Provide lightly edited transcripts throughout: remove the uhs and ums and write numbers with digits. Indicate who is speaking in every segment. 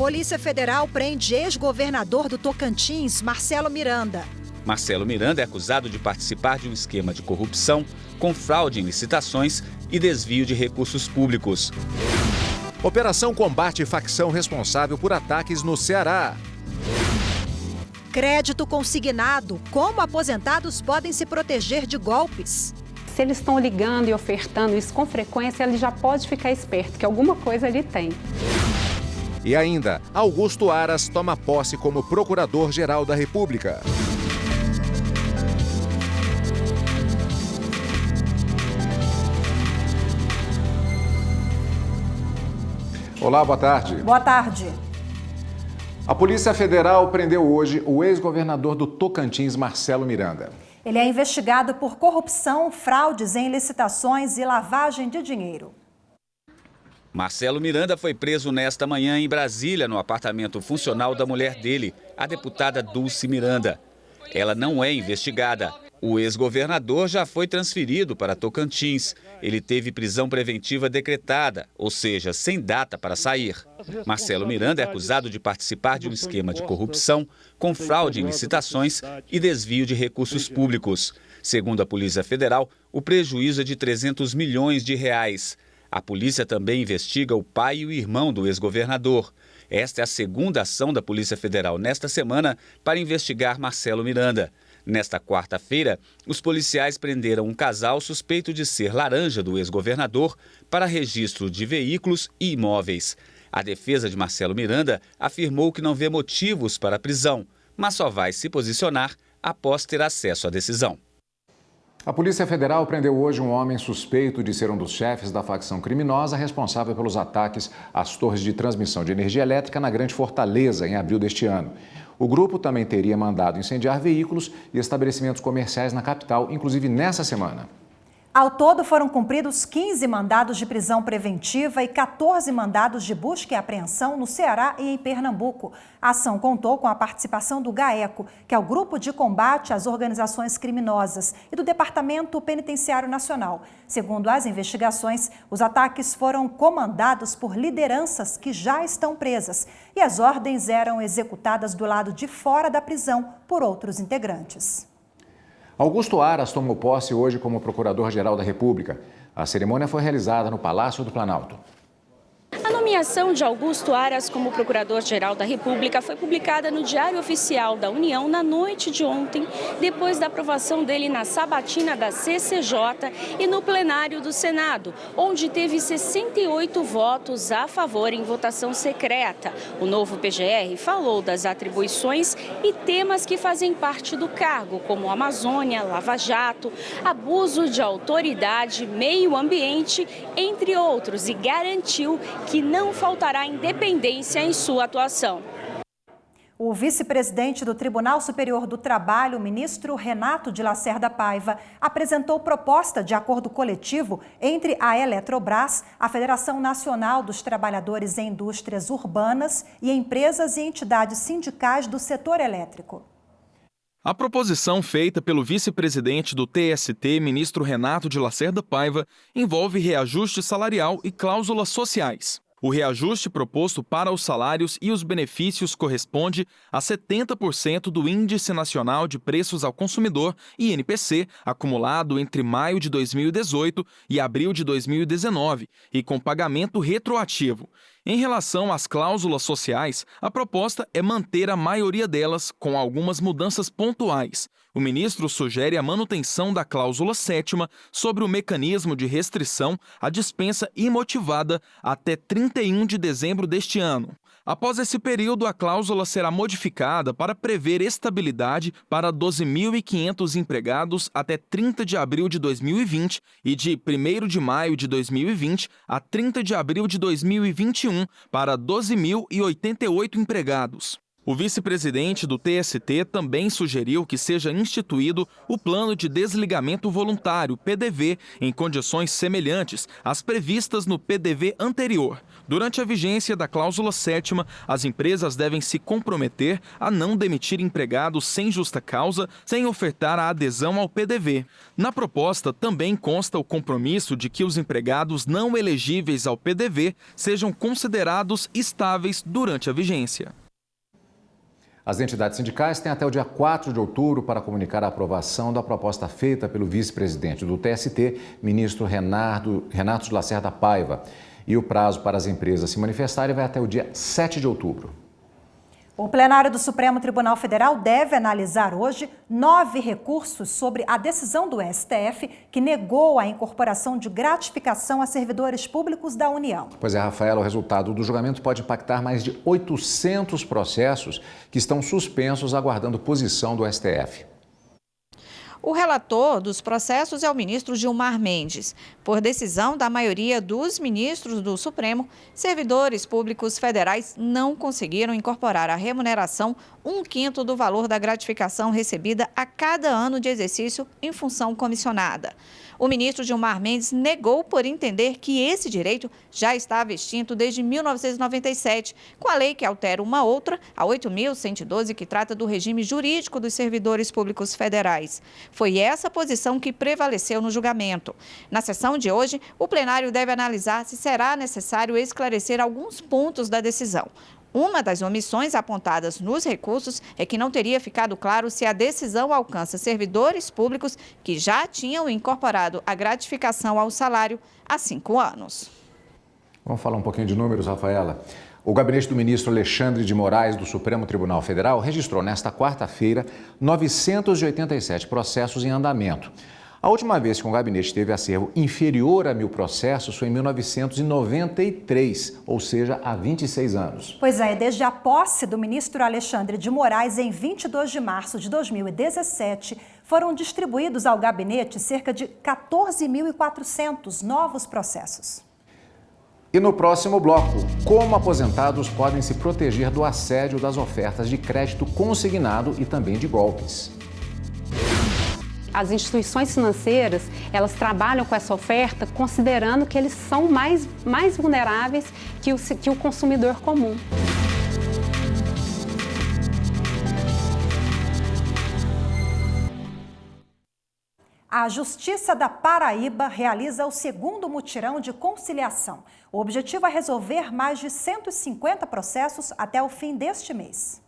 Speaker 1: Polícia Federal prende ex-governador do Tocantins, Marcelo Miranda.
Speaker 2: Marcelo Miranda é acusado de participar de um esquema de corrupção, com fraude em licitações e desvio de recursos públicos.
Speaker 3: Operação combate facção responsável por ataques no Ceará.
Speaker 1: Crédito consignado. Como aposentados podem se proteger de golpes?
Speaker 4: Se eles estão ligando e ofertando isso com frequência, ele já pode ficar esperto, que alguma coisa ele tem.
Speaker 3: E ainda, Augusto Aras toma posse como Procurador-Geral da República. Olá, boa tarde.
Speaker 1: Boa tarde.
Speaker 3: A Polícia Federal prendeu hoje o ex-governador do Tocantins, Marcelo Miranda.
Speaker 1: Ele é investigado por corrupção, fraudes em licitações e lavagem de dinheiro.
Speaker 2: Marcelo Miranda foi preso nesta manhã em Brasília, no apartamento funcional da mulher dele, a deputada Dulce Miranda. Ela não é investigada. O ex-governador já foi transferido para Tocantins. Ele teve prisão preventiva decretada, ou seja, sem data para sair. Marcelo Miranda é acusado de participar de um esquema de corrupção, com fraude em licitações e desvio de recursos públicos. Segundo a Polícia Federal, o prejuízo é de 300 milhões de reais. A polícia também investiga o pai e o irmão do ex-governador. Esta é a segunda ação da Polícia Federal nesta semana para investigar Marcelo Miranda. Nesta quarta-feira, os policiais prenderam um casal suspeito de ser laranja do ex-governador para registro de veículos e imóveis. A defesa de Marcelo Miranda afirmou que não vê motivos para a prisão, mas só vai se posicionar após ter acesso à decisão.
Speaker 3: A Polícia Federal prendeu hoje um homem suspeito de ser um dos chefes da facção criminosa responsável pelos ataques às torres de transmissão de energia elétrica na Grande Fortaleza, em abril deste ano. O grupo também teria mandado incendiar veículos e estabelecimentos comerciais na capital, inclusive nessa semana.
Speaker 1: Ao todo, foram cumpridos 15 mandados de prisão preventiva e 14 mandados de busca e apreensão no Ceará e em Pernambuco. A ação contou com a participação do GAECO, que é o Grupo de Combate às Organizações Criminosas, e do Departamento Penitenciário Nacional. Segundo as investigações, os ataques foram comandados por lideranças que já estão presas e as ordens eram executadas do lado de fora da prisão por outros integrantes.
Speaker 3: Augusto Aras tomou posse hoje como Procurador-Geral da República. A cerimônia foi realizada no Palácio do Planalto.
Speaker 5: A nomeação de Augusto Aras como Procurador-Geral da República foi publicada no Diário Oficial da União na noite de ontem, depois da aprovação dele na sabatina da CCJ e no plenário do Senado, onde teve 68 votos a favor em votação secreta. O novo PGR falou das atribuições e temas que fazem parte do cargo, como Amazônia, Lava Jato, abuso de autoridade, meio ambiente, entre outros, e garantiu que não faltará independência em sua atuação.
Speaker 1: O vice-presidente do Tribunal Superior do Trabalho, o ministro Renato de Lacerda Paiva, apresentou proposta de acordo coletivo entre a Eletrobras, a Federação Nacional dos Trabalhadores em Indústrias Urbanas e empresas e entidades sindicais do setor elétrico.
Speaker 6: A proposição feita pelo vice-presidente do TST, ministro Renato de Lacerda Paiva, envolve reajuste salarial e cláusulas sociais. O reajuste proposto para os salários e os benefícios corresponde a 70% do Índice Nacional de Preços ao Consumidor, INPC, acumulado entre maio de 2018 e abril de 2019, e com pagamento retroativo. Em relação às cláusulas sociais, a proposta é manter a maioria delas, com algumas mudanças pontuais. O ministro sugere a manutenção da cláusula 7ª sobre o mecanismo de restrição à dispensa imotivada até 31 de dezembro deste ano. Após esse período, a cláusula será modificada para prever estabilidade para 12.500 empregados até 30 de abril de 2020 e de 1º de maio de 2020 a 30 de abril de 2021 para 12.088 empregados. O vice-presidente do TST também sugeriu que seja instituído o Plano de Desligamento Voluntário, PDV, em condições semelhantes às previstas no PDV anterior. Durante a vigência da cláusula 7ª, as empresas devem se comprometer a não demitir empregados sem justa causa, sem ofertar a adesão ao PDV. Na proposta também consta o compromisso de que os empregados não elegíveis ao PDV sejam considerados estáveis durante a vigência.
Speaker 3: As entidades sindicais têm até o dia 4 de outubro para comunicar a aprovação da proposta feita pelo vice-presidente do TST, ministro Renato de Lacerda Paiva. E o prazo para as empresas se manifestarem vai até o dia 7 de outubro.
Speaker 1: O plenário do Supremo Tribunal Federal deve analisar hoje 9 recursos sobre a decisão do STF que negou a incorporação de gratificação a servidores públicos da União.
Speaker 3: Pois é, Rafaela, o resultado do julgamento pode impactar mais de 800 processos que estão suspensos aguardando posição do STF.
Speaker 7: O relator dos processos é o ministro Gilmar Mendes. Por decisão da maioria dos ministros do Supremo, servidores públicos federais não conseguiram incorporar a remuneração 1/5 do valor da gratificação recebida a cada ano de exercício em função comissionada. O ministro Gilmar Mendes negou por entender que esse direito já estava extinto desde 1997, com a lei que altera uma outra, a 8.112, que trata do regime jurídico dos servidores públicos federais. Foi essa posição que prevaleceu no julgamento. Na sessão de hoje, o plenário deve analisar se será necessário esclarecer alguns pontos da decisão. Uma das omissões apontadas nos recursos é que não teria ficado claro se a decisão alcança servidores públicos que já tinham incorporado a gratificação ao salário há 5 anos.
Speaker 3: Vamos falar um pouquinho de números, Rafaela. O gabinete do ministro Alexandre de Moraes, do Supremo Tribunal Federal, registrou nesta quarta-feira 987 processos em andamento. A última vez que um gabinete teve acervo inferior a 1.000 processos foi em 1993, ou seja, há 26 anos.
Speaker 1: Pois é, desde a posse do ministro Alexandre de Moraes, em 22 de março de 2017, foram distribuídos ao gabinete cerca de 14.400 novos processos.
Speaker 3: E no próximo bloco, como aposentados podem se proteger do assédio das ofertas de crédito consignado e também de golpes.
Speaker 4: As instituições financeiras, elas trabalham com essa oferta considerando que eles são mais vulneráveis que o consumidor comum.
Speaker 1: A Justiça da Paraíba realiza o segundo mutirão de conciliação. O objetivo é resolver mais de 150 processos até o fim deste mês.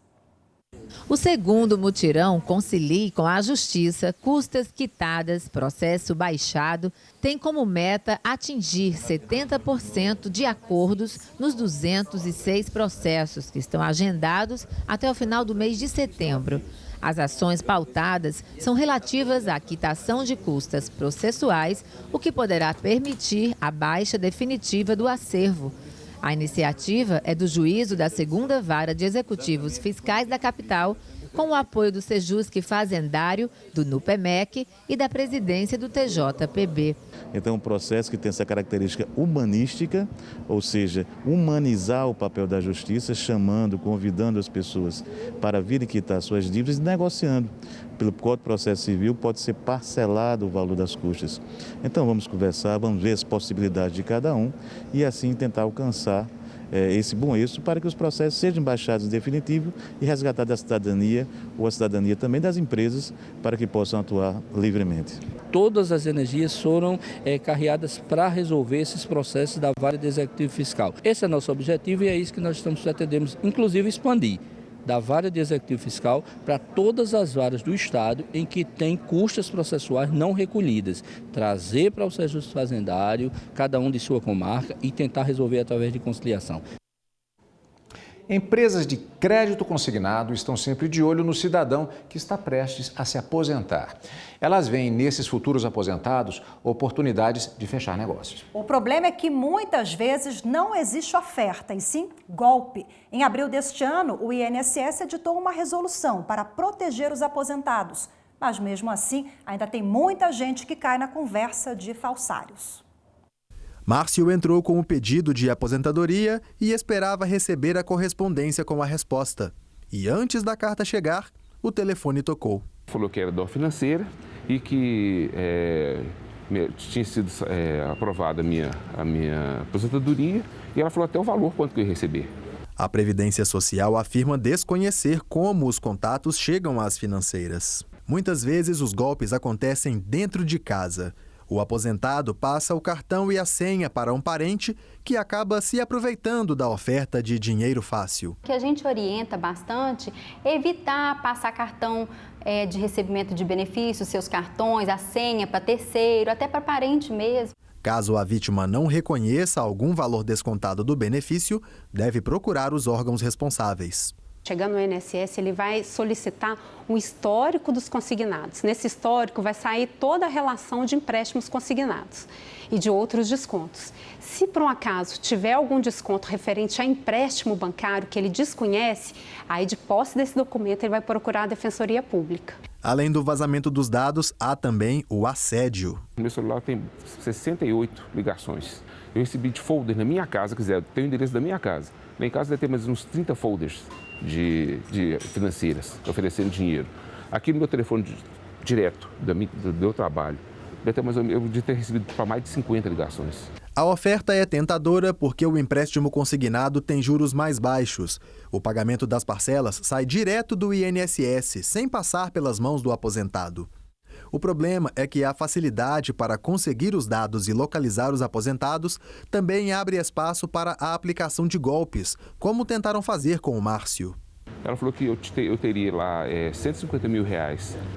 Speaker 8: O segundo mutirão Concilie com a Justiça, custas quitadas, processo baixado, tem como meta atingir 70% de acordos nos 206 processos que estão agendados até o final do mês de setembro. As ações pautadas são relativas à quitação de custas processuais, o que poderá permitir a baixa definitiva do acervo. A iniciativa é do juízo da 2ª Vara de Executivos Fiscais da capital, com o apoio do Sejusc Fazendário, do NUPEMEC e da presidência do TJPB.
Speaker 9: Então, um processo que tem essa característica humanística, ou seja, humanizar o papel da justiça, chamando, convidando as pessoas para virem quitar suas dívidas e negociando. Pelo Código de Processo Civil pode ser parcelado o valor das custas. Então, vamos conversar, vamos ver as possibilidades de cada um e assim tentar alcançar esse bom êxito para que os processos sejam baixados em definitivo e resgatados da cidadania ou a cidadania também das empresas para que possam atuar livremente.
Speaker 10: Todas as energias foram carreadas para resolver esses processos da Vara de Executivo Fiscal. Esse é o nosso objetivo e é isso que nós pretendemos, inclusive, expandir da Vara de Executivo Fiscal para todas as varas do Estado em que tem custas processuais não recolhidas. Trazer para o Sejusc Fazendário, cada um de sua comarca, e tentar resolver através de conciliação.
Speaker 3: Empresas de crédito consignado estão sempre de olho no cidadão que está prestes a se aposentar. Elas veem nesses futuros aposentados oportunidades de fechar negócios.
Speaker 1: O problema é que muitas vezes não existe oferta, e sim golpe. Em abril deste ano, o INSS editou uma resolução para proteger os aposentados. Mas mesmo assim, ainda tem muita gente que cai na conversa de falsários.
Speaker 11: Márcio entrou com o pedido de aposentadoria e esperava receber a correspondência com a resposta. E antes da carta chegar, o telefone tocou.
Speaker 12: Falou que era da financeira e que tinha sido aprovada a minha aposentadoria, e ela falou até o valor quanto que eu ia receber.
Speaker 11: A Previdência Social afirma desconhecer como os contatos chegam às financeiras. Muitas vezes os golpes acontecem dentro de casa. O aposentado passa o cartão e a senha para um parente que acaba se aproveitando da oferta de dinheiro fácil.
Speaker 13: O que a gente orienta bastante é evitar passar cartão de recebimento de benefícios, seus cartões, a senha para terceiro, até para parente mesmo.
Speaker 11: Caso a vítima não reconheça algum valor descontado do benefício, deve procurar os órgãos responsáveis.
Speaker 4: Chegando no INSS, ele vai solicitar um histórico dos consignados. Nesse histórico vai sair toda a relação de empréstimos consignados e de outros descontos. Se por um acaso tiver algum desconto referente a empréstimo bancário que ele desconhece, aí de posse desse documento ele vai procurar a Defensoria Pública.
Speaker 11: Além do vazamento dos dados, há também o assédio.
Speaker 12: Meu celular tem 68 ligações. Eu recebi de folder na minha casa, tem o endereço da minha casa. Lá em casa deve ter mais uns 30 folders de financeiras oferecendo dinheiro. Aqui no meu telefone direto do meu trabalho, eu devia ter recebido para mais de 50 ligações.
Speaker 11: A oferta é tentadora porque o empréstimo consignado tem juros mais baixos. O pagamento das parcelas sai direto do INSS, sem passar pelas mãos do aposentado. O problema é que a facilidade para conseguir os dados e localizar os aposentados também abre espaço para a aplicação de golpes, como tentaram fazer com o Márcio.
Speaker 12: Ela falou que eu teria lá R$150 mil.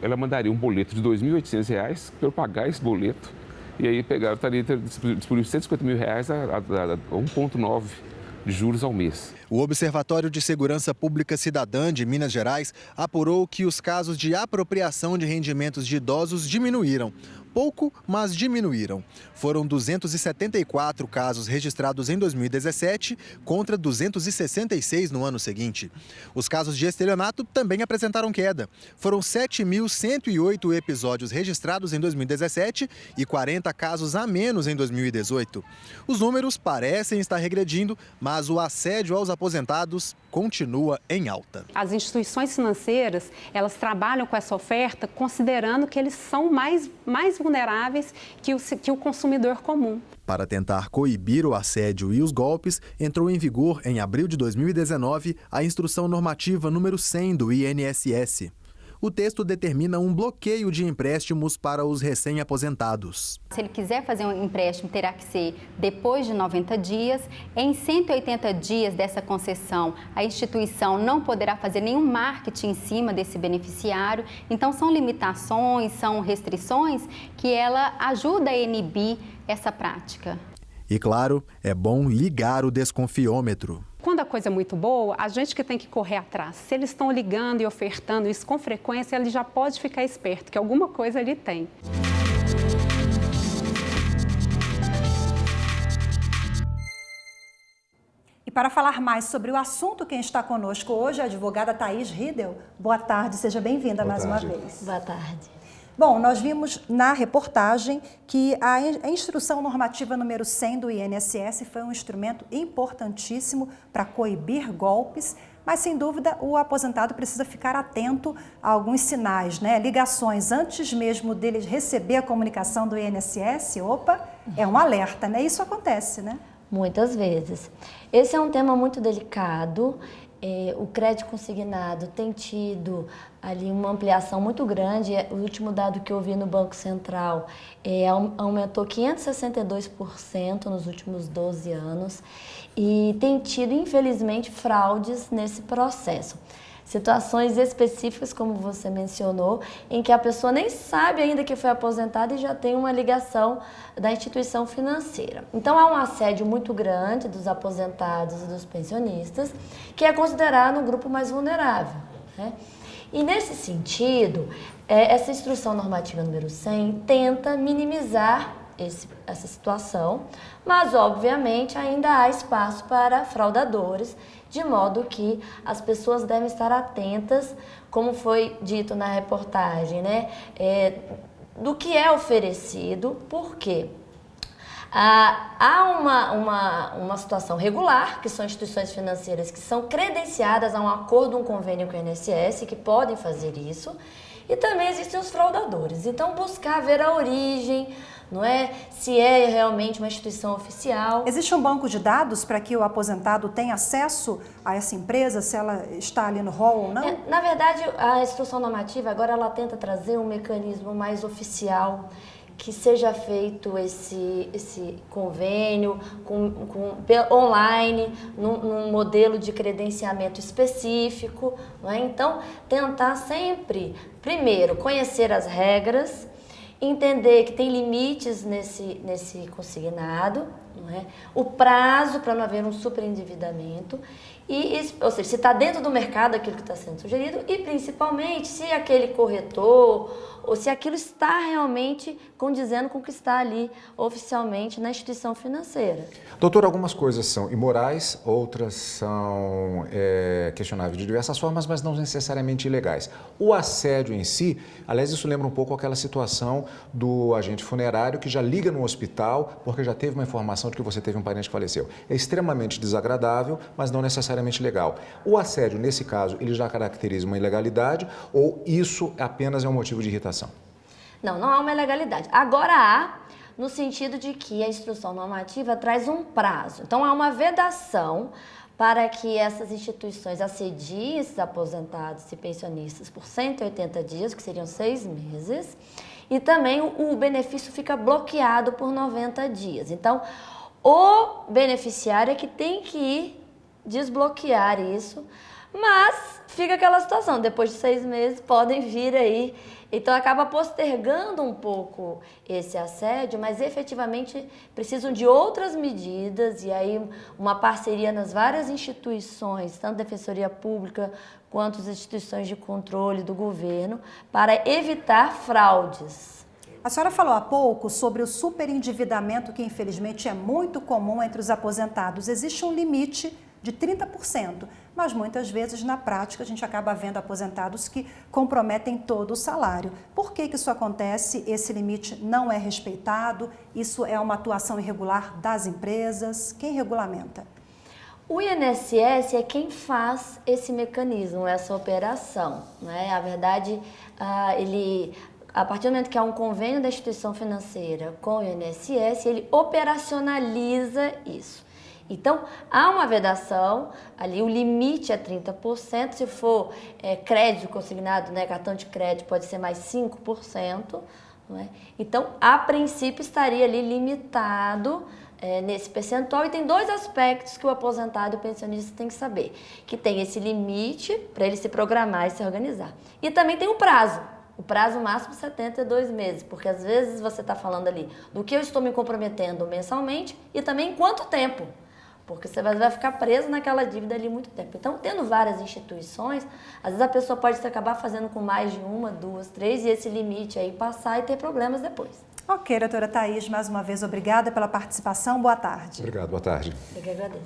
Speaker 12: Ela mandaria um boleto de R$2.800 para eu pagar esse boleto. E aí estaria disponível R$150 mil a 1,9 de juros ao mês.
Speaker 11: O Observatório de Segurança Pública Cidadã de Minas Gerais apurou que os casos de apropriação de rendimentos de idosos diminuíram. Pouco, mas diminuíram. Foram 274 casos registrados em 2017 contra 266 no ano seguinte. Os casos de estelionato também apresentaram queda. Foram 7.108 episódios registrados em 2017 e 40 casos a menos em 2018. Os números parecem estar regredindo, mas o assédio aos aposentados continua em alta.
Speaker 4: As instituições financeiras, elas trabalham com essa oferta considerando que eles são mais vulneráveis que o consumidor comum.
Speaker 11: Para tentar coibir o assédio e os golpes, entrou em vigor em abril de 2019 a Instrução Normativa número 100 do INSS. O texto determina um bloqueio de empréstimos para os recém-aposentados.
Speaker 13: Se ele quiser fazer um empréstimo, terá que ser depois de 90 dias. Em 180 dias dessa concessão, a instituição não poderá fazer nenhum marketing em cima desse beneficiário. Então, são limitações, são restrições que ela ajuda a inibir essa prática.
Speaker 11: E, claro, é bom ligar o desconfiômetro.
Speaker 4: Quando a coisa é muito boa, a gente que tem que correr atrás. Se eles estão ligando e ofertando isso com frequência, ele já pode ficar esperto, que alguma coisa ele tem.
Speaker 1: E para falar mais sobre o assunto, quem está conosco hoje é a advogada Thaís Riedel. Boa tarde, seja bem-vinda mais uma vez.
Speaker 14: Boa tarde.
Speaker 1: Bom, nós vimos na reportagem que a Instrução Normativa número 100 do INSS foi um instrumento importantíssimo para coibir golpes, mas sem dúvida o aposentado precisa ficar atento a alguns sinais, né? Ligações antes mesmo dele receber a comunicação do INSS, é um alerta, né? Isso acontece, né?
Speaker 14: Muitas vezes. Esse é um tema muito delicado. O crédito consignado tem tido ali uma ampliação muito grande. O último dado que eu vi no Banco Central aumentou 562% nos últimos 12 anos e tem tido, infelizmente, fraudes nesse processo. Situações específicas, como você mencionou, em que a pessoa nem sabe ainda que foi aposentada e já tem uma ligação da instituição financeira. Então, há um assédio muito grande dos aposentados e dos pensionistas, que é considerado um grupo mais vulnerável, né? E, nesse sentido, essa Instrução Normativa número 100 tenta minimizar essa situação, mas, obviamente, ainda há espaço para fraudadores, de modo que as pessoas devem estar atentas, como foi dito na reportagem, né, do que é oferecido, porque Há uma situação regular, que são instituições financeiras que são credenciadas a um acordo, um convênio com o INSS, que podem fazer isso. E também existem os fraudadores. Então, buscar ver a origem, não é? Se é realmente uma instituição oficial.
Speaker 1: Existe um banco de dados para que o aposentado tenha acesso a essa empresa, se ela está ali no rol ou não?
Speaker 14: Na verdade, a instrução normativa agora ela tenta trazer um mecanismo mais oficial, que seja feito esse convênio online, num modelo de credenciamento específico, não é? Então, tentar sempre, primeiro, conhecer as regras, entender que tem limites nesse consignado, não é? O prazo para não haver um superendividamento, ou seja, se está dentro do mercado aquilo que está sendo sugerido e principalmente se aquele corretor ou se aquilo está realmente condizendo com o que está ali oficialmente na instituição financeira.
Speaker 3: Doutor, algumas coisas são imorais, outras são questionáveis de diversas formas, mas não necessariamente ilegais. O assédio em si, aliás, isso lembra um pouco aquela situação do agente funerário que já liga no hospital porque já teve uma informação de que você teve um parente que faleceu. É extremamente desagradável, mas não necessariamente legal. O assédio, nesse caso, ele já caracteriza uma ilegalidade ou isso apenas é um motivo de irritação?
Speaker 14: Não há uma ilegalidade. Agora há, no sentido de que a instrução normativa traz um prazo. Então, há uma vedação para que essas instituições assediem esses aposentados e pensionistas por 180 dias, que seriam 6 meses, e também o benefício fica bloqueado por 90 dias. Então, o beneficiário é que tem que ir desbloquear isso, mas fica aquela situação, depois de 6 meses podem vir aí, então acaba postergando um pouco esse assédio, mas efetivamente precisam de outras medidas e aí uma parceria nas várias instituições, tanto Defensoria Pública quanto as instituições de controle do governo, para evitar fraudes.
Speaker 1: A senhora falou há pouco sobre o superendividamento que infelizmente é muito comum entre os aposentados. Existe um limite de 30%, mas muitas vezes na prática a gente acaba vendo aposentados que comprometem todo o salário. Por que isso acontece? Esse limite não é respeitado? Isso é uma atuação irregular das empresas? Quem regulamenta?
Speaker 14: O INSS é quem faz esse mecanismo, essa operação, né? A verdade, a partir do momento que há um convênio da instituição financeira com o INSS, ele operacionaliza isso. Então, há uma vedação, ali o limite é 30%, se for crédito consignado, né, cartão de crédito pode ser mais 5%, não é? Então, a princípio estaria ali limitado nesse percentual e tem 2 aspectos que o aposentado e o pensionista tem que saber, que tem esse limite para ele se programar e se organizar. E também tem o prazo máximo 72 meses, porque às vezes você está falando ali do que eu estou me comprometendo mensalmente e também em quanto tempo. Porque você vai ficar preso naquela dívida ali muito tempo. Então, tendo várias instituições, às vezes a pessoa pode acabar fazendo com mais de 1, 2, 3 e esse limite aí passar e ter problemas depois.
Speaker 1: Ok, doutora Thaís, mais uma vez obrigada pela participação. Boa tarde.
Speaker 3: Obrigado, boa tarde.
Speaker 14: Eu que agradeço.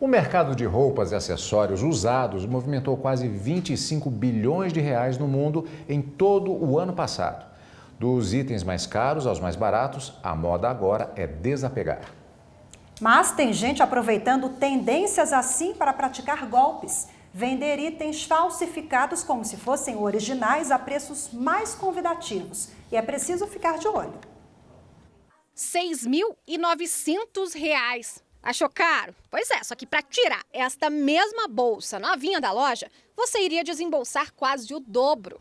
Speaker 3: O mercado de roupas e acessórios usados movimentou quase 25 bilhões de reais no mundo em todo o ano passado. Dos itens mais caros aos mais baratos, a moda agora é desapegar.
Speaker 1: Mas tem gente aproveitando tendências assim para praticar golpes. Vender itens falsificados como se fossem originais a preços mais convidativos. E é preciso ficar de olho.
Speaker 15: R$ 6.900. Achou caro? Pois é, só que para tirar esta mesma bolsa novinha da loja, você iria desembolsar quase o dobro.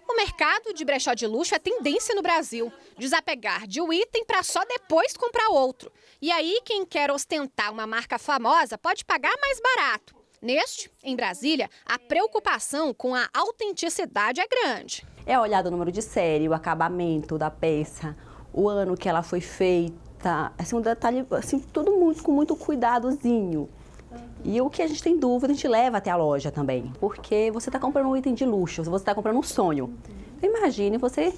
Speaker 15: O mercado de brechó de luxo é tendência no Brasil. Desapegar de um item para só depois comprar outro. E aí, quem quer ostentar uma marca famosa pode pagar mais barato. Neste, em Brasília, a preocupação com a autenticidade é grande.
Speaker 16: É olhar o número de série, o acabamento da peça, o ano que ela foi feita, assim, um detalhe, assim, tudo com muito cuidadozinho. E o que a gente tem dúvida, a gente leva até a loja também. Porque você está comprando um item de luxo, você está comprando um sonho. Então, imagine, você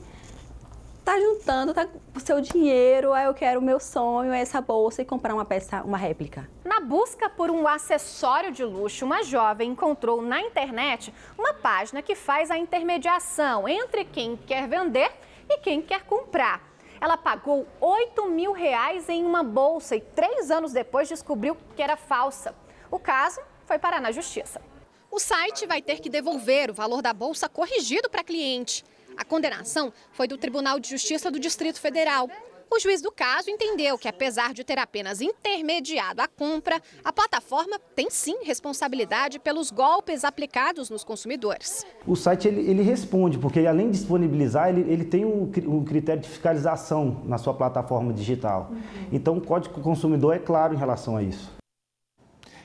Speaker 16: está juntando o seu dinheiro, eu quero o meu sonho, essa bolsa e comprar uma peça, uma réplica.
Speaker 15: Na busca por um acessório de luxo, uma jovem encontrou na internet uma página que faz a intermediação entre quem quer vender e quem quer comprar. Ela pagou R$8.000 em uma bolsa e 3 anos depois descobriu que era falsa. O caso foi parar na justiça. O site vai ter que devolver o valor da bolsa corrigido para a cliente. A condenação foi do Tribunal de Justiça do Distrito Federal. O juiz do caso entendeu que, apesar de ter apenas intermediado a compra, a plataforma tem sim responsabilidade pelos golpes aplicados nos consumidores.
Speaker 17: O site ele responde, porque além de disponibilizar, ele tem um critério de fiscalização na sua plataforma digital. Então o Código do Consumidor é claro em relação a isso.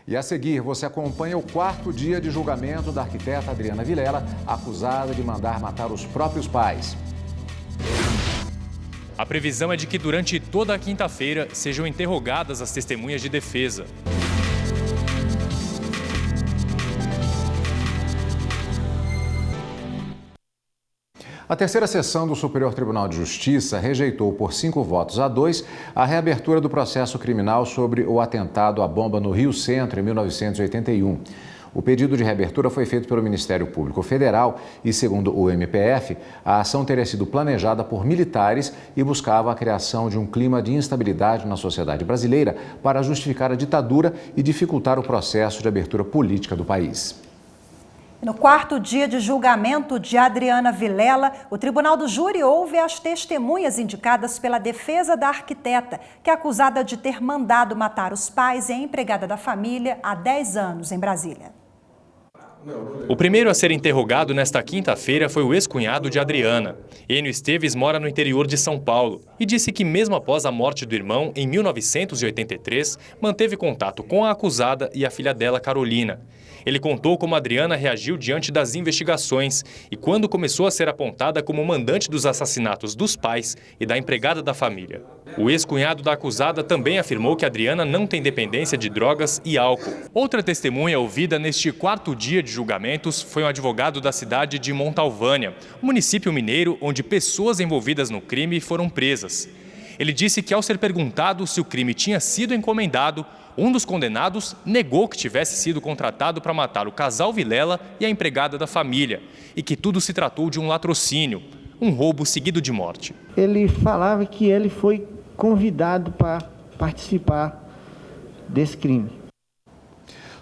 Speaker 3: E a seguir, você acompanha o 4º dia de julgamento da arquiteta Adriana Vilela, acusada de mandar matar os próprios pais.
Speaker 18: A previsão é de que durante toda a quinta-feira sejam interrogadas as testemunhas de defesa.
Speaker 3: A terceira sessão do Superior Tribunal de Justiça rejeitou por 5 votos a 2 a reabertura do processo criminal sobre o atentado à bomba no Rio Centro em 1981. O pedido de reabertura foi feito pelo Ministério Público Federal e, segundo o MPF, a ação teria sido planejada por militares e buscava a criação de um clima de instabilidade na sociedade brasileira para justificar a ditadura e dificultar o processo de abertura política do país.
Speaker 1: No 4º dia de julgamento de Adriana Vilela, o Tribunal do Júri ouve as testemunhas indicadas pela defesa da arquiteta, que é acusada de ter mandado matar os pais e a empregada da família há 10 anos em Brasília.
Speaker 18: O primeiro a ser interrogado nesta quinta-feira foi o ex-cunhado de Adriana. Enio Esteves mora no interior de São Paulo e disse que mesmo após a morte do irmão, em 1983, manteve contato com a acusada e a filha dela, Carolina. Ele contou como Adriana reagiu diante das investigações e quando começou a ser apontada como mandante dos assassinatos dos pais e da empregada da família. O ex-cunhado da acusada também afirmou que Adriana não tem dependência de drogas e álcool. Outra testemunha ouvida neste 4º dia de julgamentos foi um advogado da cidade de Montalvânia, município mineiro onde pessoas envolvidas no crime foram presas. Ele disse que, ao ser perguntado se o crime tinha sido encomendado, um dos condenados negou que tivesse sido contratado para matar o casal Vilela e a empregada da família e que tudo se tratou de um latrocínio, um roubo seguido de morte.
Speaker 19: Ele falava que ele foi convidado para participar desse crime.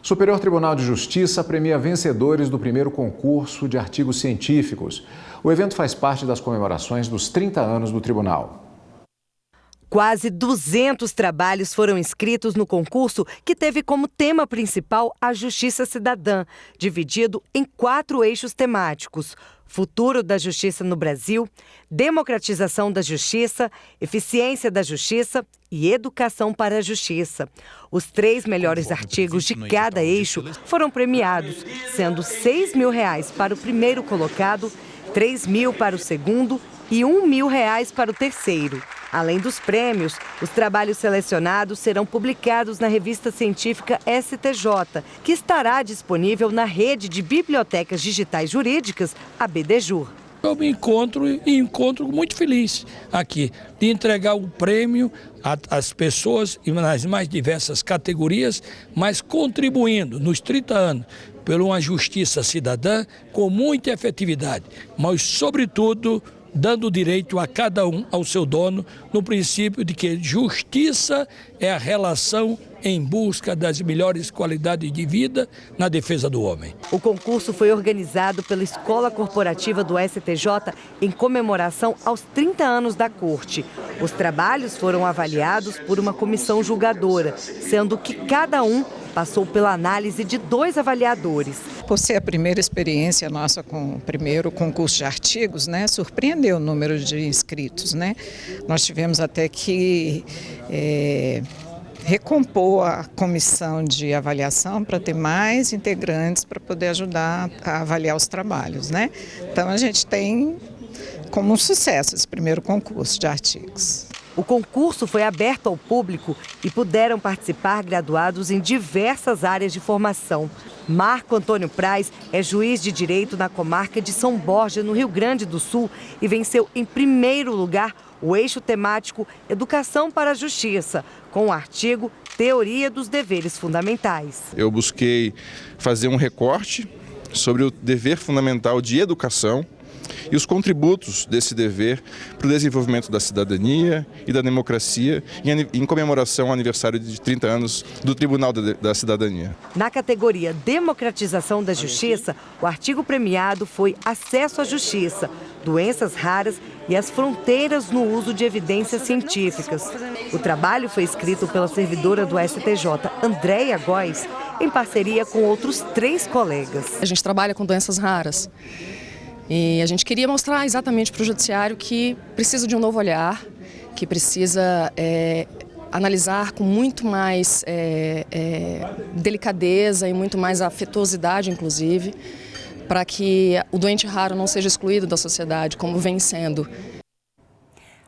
Speaker 3: Superior Tribunal de Justiça premia vencedores do primeiro concurso de artigos científicos. O evento faz parte das comemorações dos 30 anos do tribunal.
Speaker 20: Quase 200 trabalhos foram inscritos no concurso, que teve como tema principal a justiça cidadã, dividido em 4 eixos temáticos: futuro da justiça no Brasil, democratização da justiça, eficiência da justiça e educação para a justiça. Os 3 melhores artigos de cada eixo foram premiados, sendo R$ 6.000 para o primeiro colocado, R$ 3.000 para o segundo e R$ 1.000 para o terceiro. Além dos prêmios, os trabalhos selecionados serão publicados na revista científica STJ, que estará disponível na rede de bibliotecas digitais jurídicas, a BDJUR.
Speaker 21: Eu me encontro muito feliz aqui de entregar o prêmio às pessoas nas mais diversas categorias, mas contribuindo nos 30 anos por uma justiça cidadã com muita efetividade, mas sobretudo dando direito a cada um ao seu dono, no princípio de que justiça é a relação em busca das melhores qualidades de vida na defesa do homem.
Speaker 20: O concurso foi organizado pela Escola Corporativa do STJ em comemoração aos 30 anos da Corte. Os trabalhos foram avaliados por uma comissão julgadora, sendo que cada um passou pela análise de 2 avaliadores.
Speaker 22: Por ser a primeira experiência nossa com o primeiro concurso de artigos, surpreendeu o número de inscritos, Nós tivemos até que recompor a comissão de avaliação para ter mais integrantes para poder ajudar a avaliar os trabalhos, Então a gente tem como um sucesso esse primeiro concurso de artigos.
Speaker 20: O concurso foi aberto ao público e puderam participar graduados em diversas áreas de formação. Marco Antônio Praz é juiz de direito na comarca de São Borja, no Rio Grande do Sul, e venceu em primeiro lugar o eixo temático Educação para a Justiça, com o artigo Teoria dos Deveres Fundamentais.
Speaker 23: Eu busquei fazer um recorte sobre o dever fundamental de educação
Speaker 2: e os contributos desse dever para o desenvolvimento da cidadania e da democracia em comemoração ao aniversário de 30 anos do Tribunal da Cidadania.
Speaker 20: Na categoria Democratização da Justiça, o artigo premiado foi Acesso à Justiça, Doenças Raras e as Fronteiras no Uso de Evidências Científicas. O trabalho foi escrito pela servidora do STJ, Andréia Góes, em parceria com outros 3 colegas.
Speaker 5: A gente trabalha com doenças raras e a gente queria mostrar exatamente para o judiciário que precisa de um novo olhar, que precisa analisar com muito mais delicadeza e muito mais afetuosidade, inclusive, para que o doente raro não seja excluído da sociedade, como vem sendo.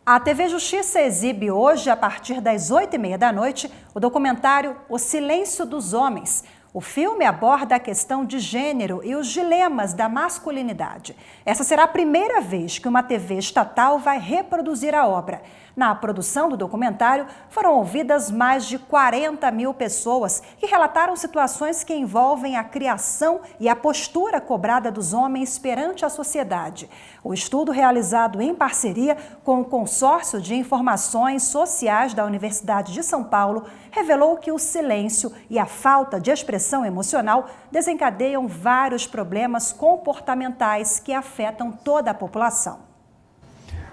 Speaker 1: A TV Justiça exibe hoje, a partir das 8h30 da noite, o documentário O Silêncio dos Homens. O filme aborda a questão de gênero e os dilemas da masculinidade. Essa será a primeira vez que uma TV estatal vai reproduzir a obra. Na produção do documentário, foram ouvidas mais de 40 mil pessoas que relataram situações que envolvem a criação e a postura cobrada dos homens perante a sociedade. O estudo, realizado em parceria com o Consórcio de Informações Sociais da Universidade de São Paulo, revelou que o silêncio e a falta de expressão emocional desencadeiam vários problemas comportamentais que afetam toda a população.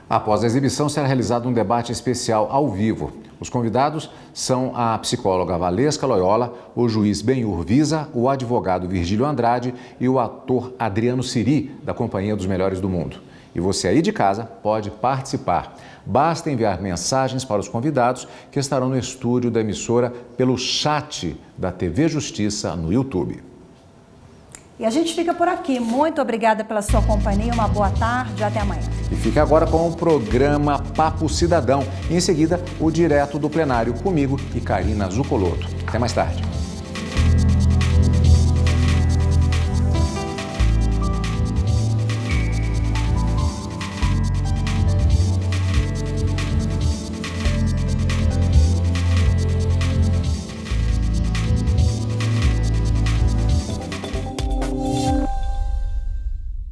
Speaker 3: Após a exibição, será realizado um debate especial ao vivo. Os convidados são a psicóloga Valesca Loyola, o juiz Benhur Visa, o advogado Virgílio Andrade e o ator Adriano Siri, da Companhia dos Melhores do Mundo. E você aí de casa pode participar. Basta enviar mensagens para os convidados que estarão no estúdio da emissora pelo chat da TV Justiça no YouTube.
Speaker 1: E a gente fica por aqui. Muito obrigada pela sua companhia. Uma boa tarde. Até amanhã.
Speaker 3: E fique agora com o programa Papo Cidadão. E em seguida, o Direto do Plenário comigo e Karina Zucolotto. Até mais tarde.